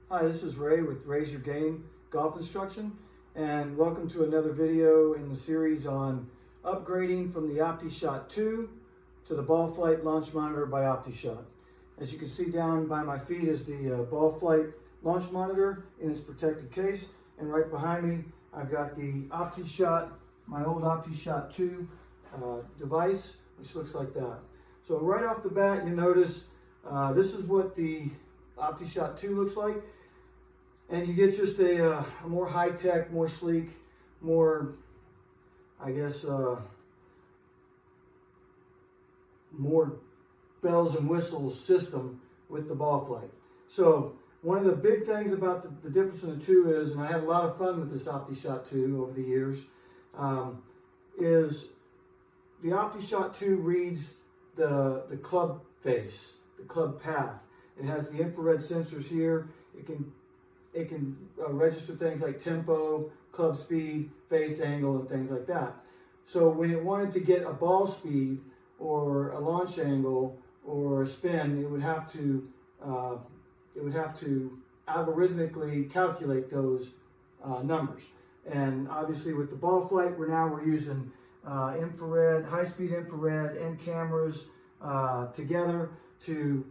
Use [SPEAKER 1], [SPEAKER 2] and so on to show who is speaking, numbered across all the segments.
[SPEAKER 1] Hi, this is Ray with Raise Your Game Golf Instruction, and welcome to another video in the series on upgrading from the Optishot 2 to the BALLFLIGHT launch monitor by Optishot. As you can see down by my feet is the BALLFLIGHT launch monitor in its protective case, and right behind me I've got the Optishot, my old Optishot 2 device, which looks like that. So right off the bat, you notice this is what the Optishot 2 looks like. And you get just a more high-tech, more sleek, more, I guess, more bells and whistles system with the BALLFLIGHT. So one of the big things about the difference in the two is, and I had a lot of fun with this Optishot 2 over the years, is the Optishot 2 reads the club face, the club path. It has the infrared sensors here. It can register things like tempo, club speed, face angle, and things like that. So when it wanted to get a ball speed or a launch angle or a spin, it would have to algorithmically calculate those numbers. And obviously with the BALLFLIGHT, we're using infrared, high-speed infrared, and cameras together to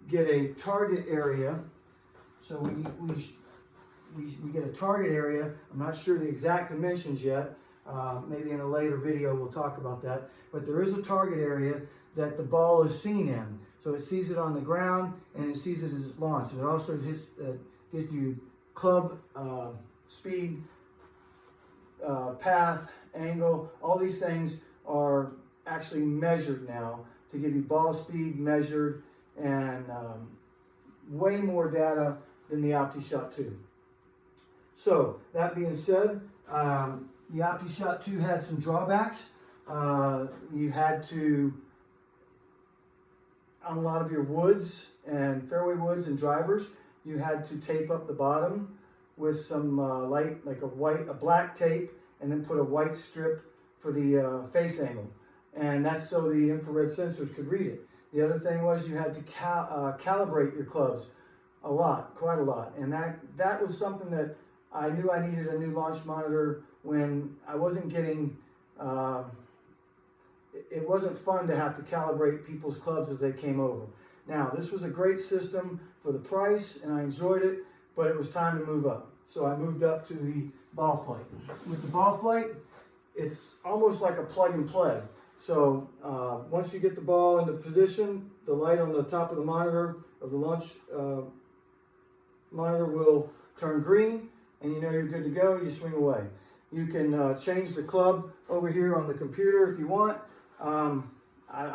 [SPEAKER 1] get a target area. So we get a target area. I'm not sure the exact dimensions yet. Maybe in a later video we'll talk about that. But there is a target area that the ball is seen in. So it sees it on the ground and it sees it as it's launched. It also gives you club speed, path, angle. All these things are actually measured now to give you ball speed measured, and way more data than the Optishot 2. So that being said, the Optishot 2 had some drawbacks. You had to, on a lot of your woods and fairway woods and drivers, you had to tape up the bottom with some light, like a black tape, and then put a white strip for the face angle. And that's so the infrared sensors could read it. The other thing was you had to calibrate your clubs a lot, quite a lot. And that was something that I knew I needed a new launch monitor when I wasn't getting, it wasn't fun to have to calibrate people's clubs as they came over. Now, this was a great system for the price, and I enjoyed it, but it was time to move up. So I moved up to the BALLFLIGHT. With the BALLFLIGHT, it's almost like a plug and play. So once you get the ball into position, the light on the top of the monitor, of the launch monitor, will turn green, and you know you're good to go. You swing away. You can change the club over here on the computer if you want. I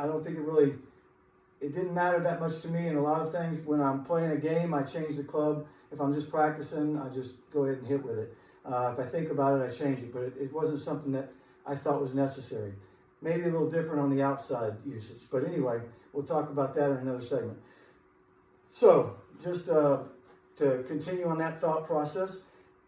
[SPEAKER 1] don't think it didn't matter that much to me in a lot of things. When I'm playing a game, I change the club. If I'm just practicing, I just go ahead and hit with it. If I think about it, I change it, but it wasn't something that I thought was necessary. Maybe a little different on the outside usage. But anyway, we'll talk about that in another segment. So, just to continue on that thought process,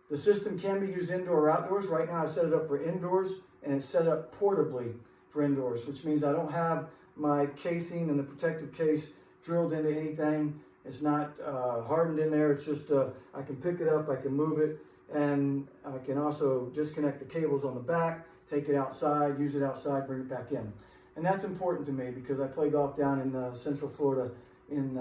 [SPEAKER 1] the system can be used indoor or outdoors. Right now I've set it up for indoors, and it's set up portably for indoors, which means I don't have my casing and the protective case drilled into anything. It's not hardened in there. It's just, I can pick it up, I can move it, and I can also disconnect the cables on the back, take it outside, use it outside, bring it back in. And that's important to me because I play golf down in Central Florida in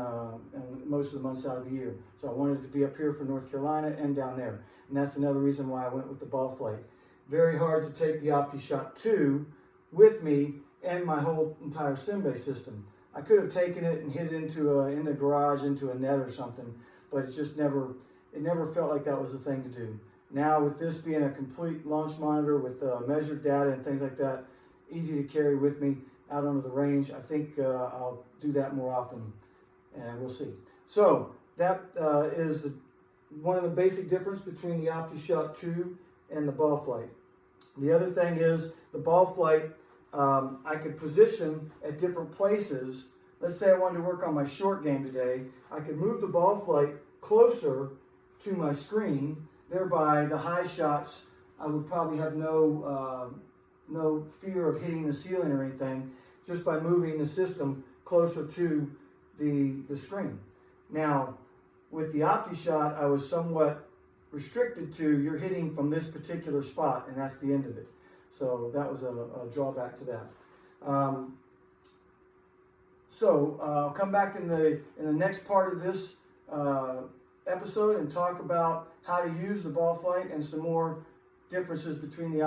[SPEAKER 1] most of the months out of the year. So I wanted it to be up here for North Carolina and down there. And that's another reason why I went with the BALLFLIGHT. Very hard to take the Optishot 2 with me and my whole entire sim-based system. I could have taken it and hid it in the garage into a net or something, but it never felt like that was the thing to do. Now with this being a complete launch monitor with measured data and things like that, easy to carry with me out onto the range, I think I'll do that more often, and we'll see. So that is one of the basic difference between the Optishot 2 and the BALLFLIGHT. The other thing is the BALLFLIGHT, I could position at different places. Let's say I wanted to work on my short game today. I could move the BALLFLIGHT closer to my screen. Thereby, the high shots, I would probably have no fear of hitting the ceiling or anything, just by moving the system closer to the screen. Now, With the Optishot, I was somewhat restricted to you're hitting from this particular spot, and that's the end of it. So that was a drawback to that. I'll come back in the next part of this episode and talk about how to use the BALLFLIGHT and some more differences between the